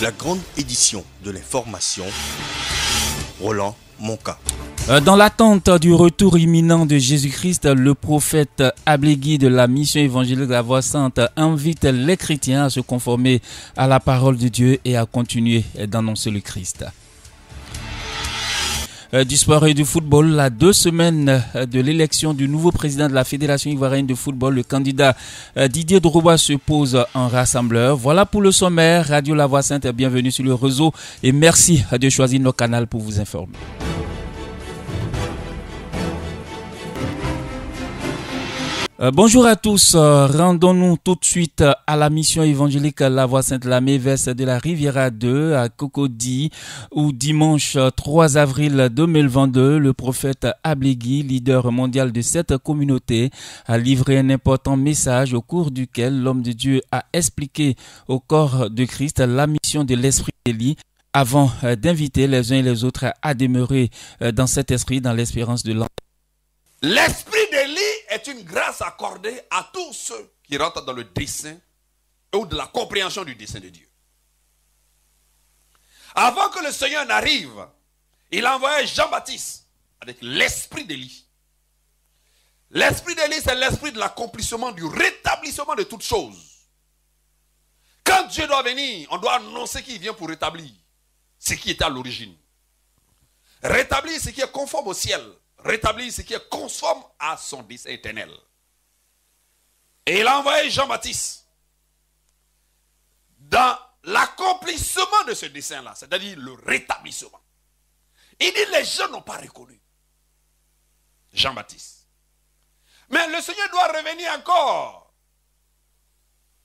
La grande édition de l'information, Roland Monka. Dans l'attente du retour imminent de Jésus-Christ, le prophète Ablégui de la mission évangélique de la Voie Sainte invite les chrétiens à se conformer à la parole de Dieu et à continuer d'annoncer le Christ. Du sport et du football, à 2 semaines de l'élection du nouveau président de la Fédération ivoirienne de football, le candidat Didier Drogba se pose en rassembleur. Voilà pour le sommaire. Radio La Voie Sainte, bienvenue sur le réseau et merci de choisir nos canaux pour vous informer. Bonjour à tous, rendons-nous tout de suite à la mission évangélique La Voie Sainte la Mévesse de la Riviera 2 à Cocody où dimanche 3 avril 2022, le prophète Ablégui, leader mondial de cette communauté, a livré un important message au cours duquel l'homme de Dieu a expliqué au corps de Christ la mission de l'esprit d'Élie avant d'inviter les uns et les autres à demeurer dans cet esprit dans l'espérance de l'an. L'esprit d'Élie est une grâce accordée à tous ceux qui rentrent dans le dessein ou de la compréhension du dessein de Dieu. Avant que le Seigneur n'arrive, il a envoyé Jean-Baptiste avec l'esprit d'Élie. L'esprit d'Élie, c'est l'esprit de l'accomplissement, du rétablissement de toutes choses. Quand Dieu doit venir, on doit annoncer qu'il vient pour rétablir ce qui était à l'origine. Rétablir ce qui est conforme au ciel. Rétablir ce qui est conforme à son dessein éternel. Et il a envoyé Jean-Baptiste dans l'accomplissement de ce dessein-là, c'est-à-dire le rétablissement. Il dit les gens n'ont pas reconnu Jean-Baptiste. Mais le Seigneur doit revenir encore.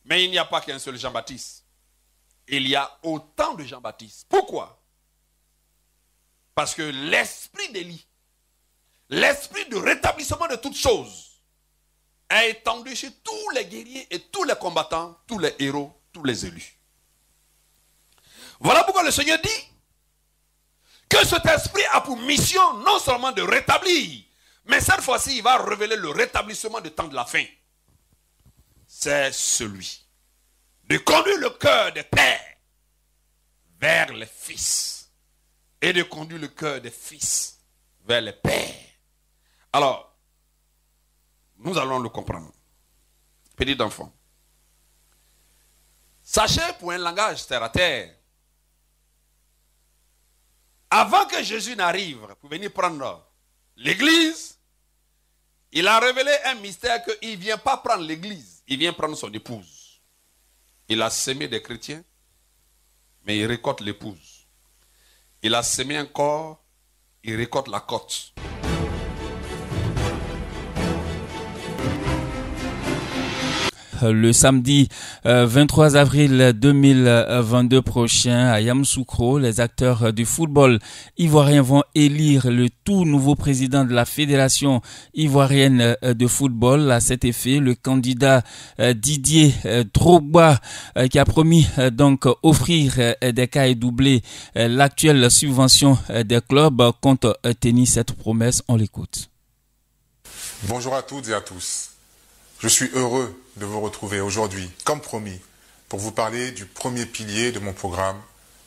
Mais il n'y a pas qu'un seul Jean-Baptiste. Il y a autant de Jean-Baptiste. Pourquoi? Parce que l'esprit d'Élie, l'esprit de rétablissement de toutes choses est étendu chez tous les guerriers et tous les combattants, tous les héros, tous les élus. Voilà pourquoi le Seigneur dit que cet esprit a pour mission non seulement de rétablir, mais cette fois-ci il va révéler le rétablissement du temps de la fin. C'est celui de conduire le cœur des pères vers les fils et de conduire le cœur des fils vers les pères. Alors, nous allons le comprendre. Petit enfant. Sachez pour un langage terre à terre, avant que Jésus n'arrive pour venir prendre l'église, il a révélé un mystère qu'il ne vient pas prendre l'église, il vient prendre son épouse. Il a sémé des chrétiens, mais il récolte l'épouse. Il a sémé un corps, il récolte la côte. Le samedi 23 avril 2022 prochain à Yamoussoukro, les acteurs du football ivoirien vont élire le tout nouveau président de la Fédération ivoirienne de football. À cet effet, le candidat Didier Drogba qui a promis donc offrir des cahiers doublés l'actuelle subvention des clubs compte tenir cette promesse. On l'écoute. Bonjour à toutes et à tous. Je suis heureux de vous retrouver aujourd'hui, comme promis, pour vous parler du premier pilier de mon programme,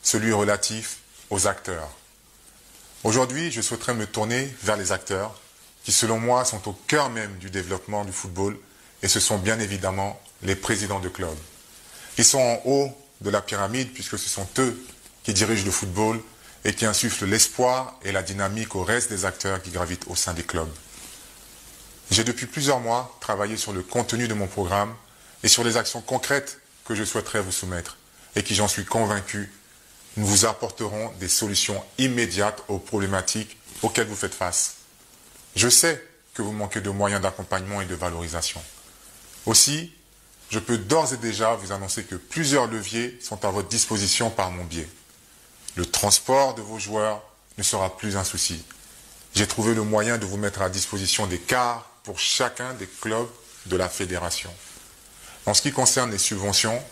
celui relatif aux acteurs. Aujourd'hui, je souhaiterais me tourner vers les acteurs qui, selon moi, sont au cœur même du développement du football et ce sont bien évidemment les présidents de clubs. Ils sont en haut de la pyramide puisque ce sont eux qui dirigent le football et qui insufflent l'espoir et la dynamique au reste des acteurs qui gravitent au sein des clubs. J'ai depuis plusieurs mois travaillé sur le contenu de mon programme et sur les actions concrètes que je souhaiterais vous soumettre et qui, j'en suis convaincu, nous vous apporteront des solutions immédiates aux problématiques auxquelles vous faites face. Je sais que vous manquez de moyens d'accompagnement et de valorisation. Aussi, je peux d'ores et déjà vous annoncer que plusieurs leviers sont à votre disposition par mon biais. Le transport de vos joueurs ne sera plus un souci. J'ai trouvé le moyen de vous mettre à disposition des cars pour chacun des clubs de la fédération. En ce qui concerne les subventions,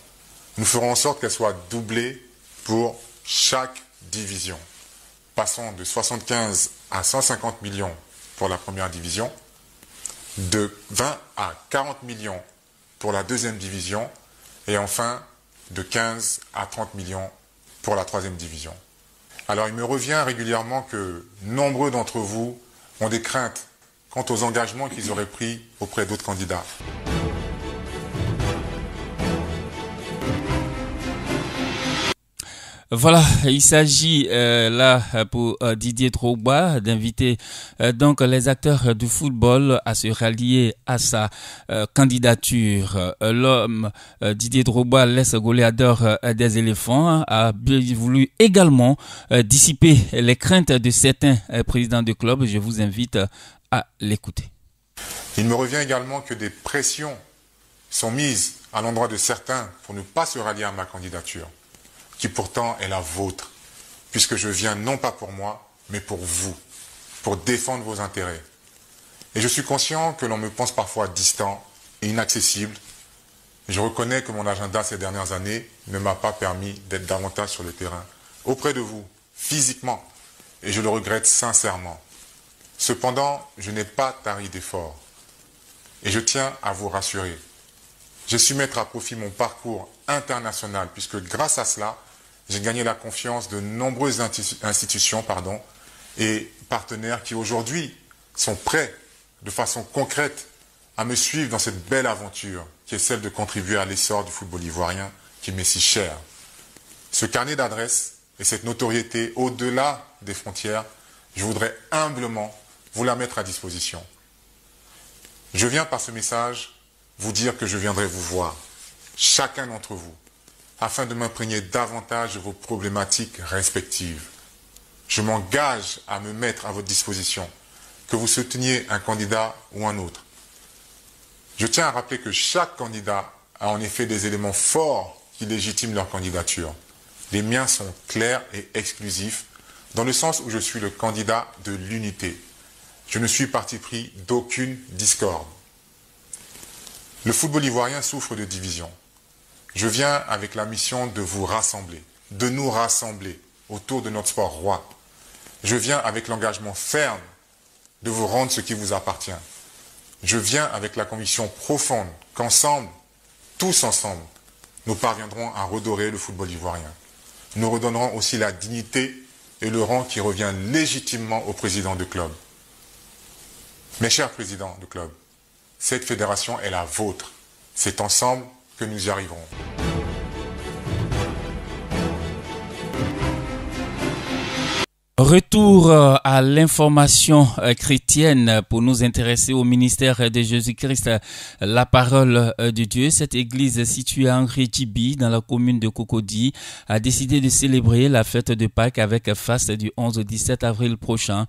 nous ferons en sorte qu'elles soient doublées pour chaque division, passant de 75 à 150 millions pour la première division, de 20 à 40 millions pour la deuxième division et enfin de 15 à 30 millions pour la 3e division. Alors il me revient régulièrement que nombreux d'entre vous ont des craintes quant aux engagements qu'ils auraient pris auprès d'autres candidats. Voilà, il s'agit là pour Didier Drogba d'inviter donc les acteurs du football à se rallier à sa candidature. L'homme Didier Drogba, l'ex-goléador des éléphants, a voulu également dissiper les craintes de certains présidents de club. Je vous invite à l'écouter. Il me revient également que des pressions sont mises à l'endroit de certains pour ne pas se rallier à ma candidature, qui pourtant est la vôtre, puisque je viens non pas pour moi, mais pour vous, pour défendre vos intérêts. Et je suis conscient que l'on me pense parfois distant et inaccessible. Je reconnais que mon agenda ces dernières années ne m'a pas permis d'être davantage sur le terrain, auprès de vous, physiquement, et je le regrette sincèrement. Cependant, je n'ai pas tari d'efforts, et je tiens à vous rassurer. J'ai su mettre à profit mon parcours international, puisque grâce à cela, j'ai gagné la confiance de nombreuses institutions et partenaires qui aujourd'hui sont prêts de façon concrète à me suivre dans cette belle aventure qui est celle de contribuer à l'essor du football ivoirien qui m'est si cher. Ce carnet d'adresses et cette notoriété au-delà des frontières, je voudrais humblement vous la mettre à disposition. Je viens par ce message vous dire que je viendrai vous voir, chacun d'entre vous, afin de m'imprégner davantage de vos problématiques respectives. Je m'engage à me mettre à votre disposition, que vous souteniez un candidat ou un autre. Je tiens à rappeler que chaque candidat a en effet des éléments forts qui légitiment leur candidature. Les miens sont clairs et exclusifs, dans le sens où je suis le candidat de l'unité. Je ne suis parti pris d'aucune discorde. Le football ivoirien souffre de division. Je viens avec la mission de vous rassembler, de nous rassembler autour de notre sport roi. Je viens avec l'engagement ferme de vous rendre ce qui vous appartient. Je viens avec la conviction profonde qu'ensemble, tous ensemble, nous parviendrons à redorer le football ivoirien. Nous redonnerons aussi la dignité et le rang qui revient légitimement au président de club. Mes chers présidents de club, cette fédération est la vôtre. C'est ensemble que nous y arriverons. Retour à l'information chrétienne pour nous intéresser au ministère de Jésus-Christ, la parole de Dieu. Cette église située à Ngredjibi dans la commune de Cocody a décidé de célébrer la fête de Pâques avec faste du 11 au 17 avril prochain.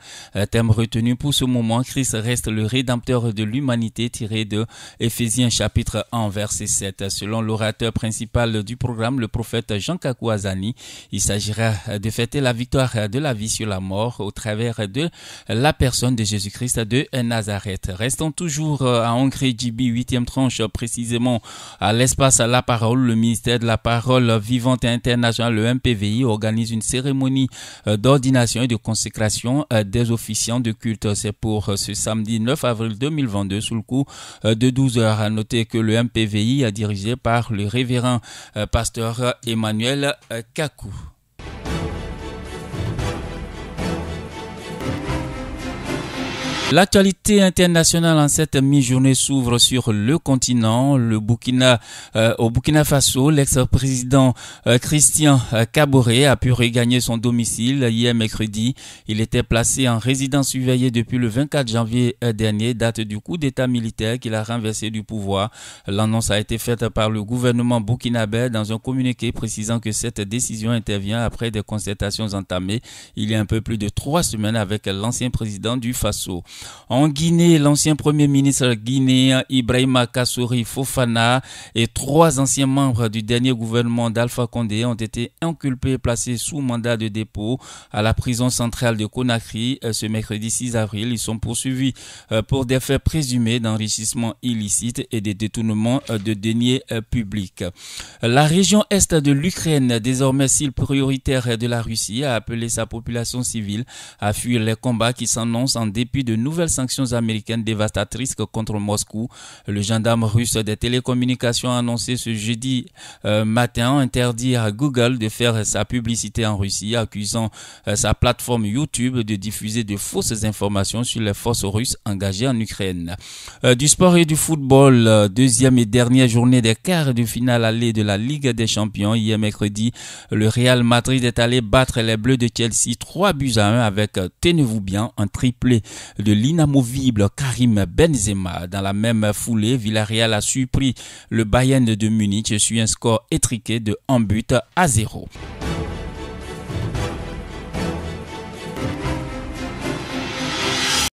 Thème retenu pour ce moment, Christ reste le rédempteur de l'humanité, tiré de Éphésiens chapitre 1 verset 7. Selon l'orateur principal du programme, le prophète Jean Kakou Azani, il s'agira de fêter la victoire de la vie sur la mort au travers de la personne de Jésus-Christ de Nazareth. Restons toujours à Ngredjibi, 8e tranche, précisément à l'espace La Parole. Le ministère de la Parole Vivante Internationale, le MPVI, organise une cérémonie d'ordination et de consécration des officiants de culte. C'est pour ce samedi 9 avril 2022 sous le coup de 12 heures. À noter que le MPVI est dirigé par le révérend pasteur Emmanuel Kakou. L'actualité internationale en cette mi-journée s'ouvre sur le continent, au Burkina Faso. L'ex-président Christian Kaboré a pu regagner son domicile hier mercredi. Il était placé en résidence surveillée depuis le 24 janvier dernier, date du coup d'état militaire qu'il a renversé du pouvoir. L'annonce a été faite par le gouvernement burkinabé dans un communiqué précisant que cette décision intervient après des concertations entamées il y a un peu plus de 3 semaines avec l'ancien président du Faso. En Guinée, l'ancien premier ministre guinéen Ibrahima Kassory Fofana et 3 anciens membres du dernier gouvernement d'Alpha Condé ont été inculpés et placés sous mandat de dépôt à la prison centrale de Conakry ce mercredi 6 avril. Ils sont poursuivis pour des faits présumés d'enrichissement illicite et de détournement de deniers publics. La région est de l'Ukraine, désormais cible prioritaire de la Russie, a appelé sa population civile à fuir les combats qui s'annoncent en dépit de nouvelles sanctions américaines dévastatrices contre Moscou. Le gendarme russe des télécommunications a annoncé ce jeudi matin interdire à Google de faire sa publicité en Russie, accusant sa plateforme YouTube de diffuser de fausses informations sur les forces russes engagées en Ukraine. Du sport et du football, deuxième et dernière journée des quarts de finale aller de la Ligue des Champions. Hier mercredi, le Real Madrid est allé battre les Bleus de Chelsea 3-1 avec, tenez-vous bien, un triplé de l'inamovible Karim Benzema. Dans la même foulée, Villarreal a surpris le Bayern de Munich sur un score étriqué de 1-0.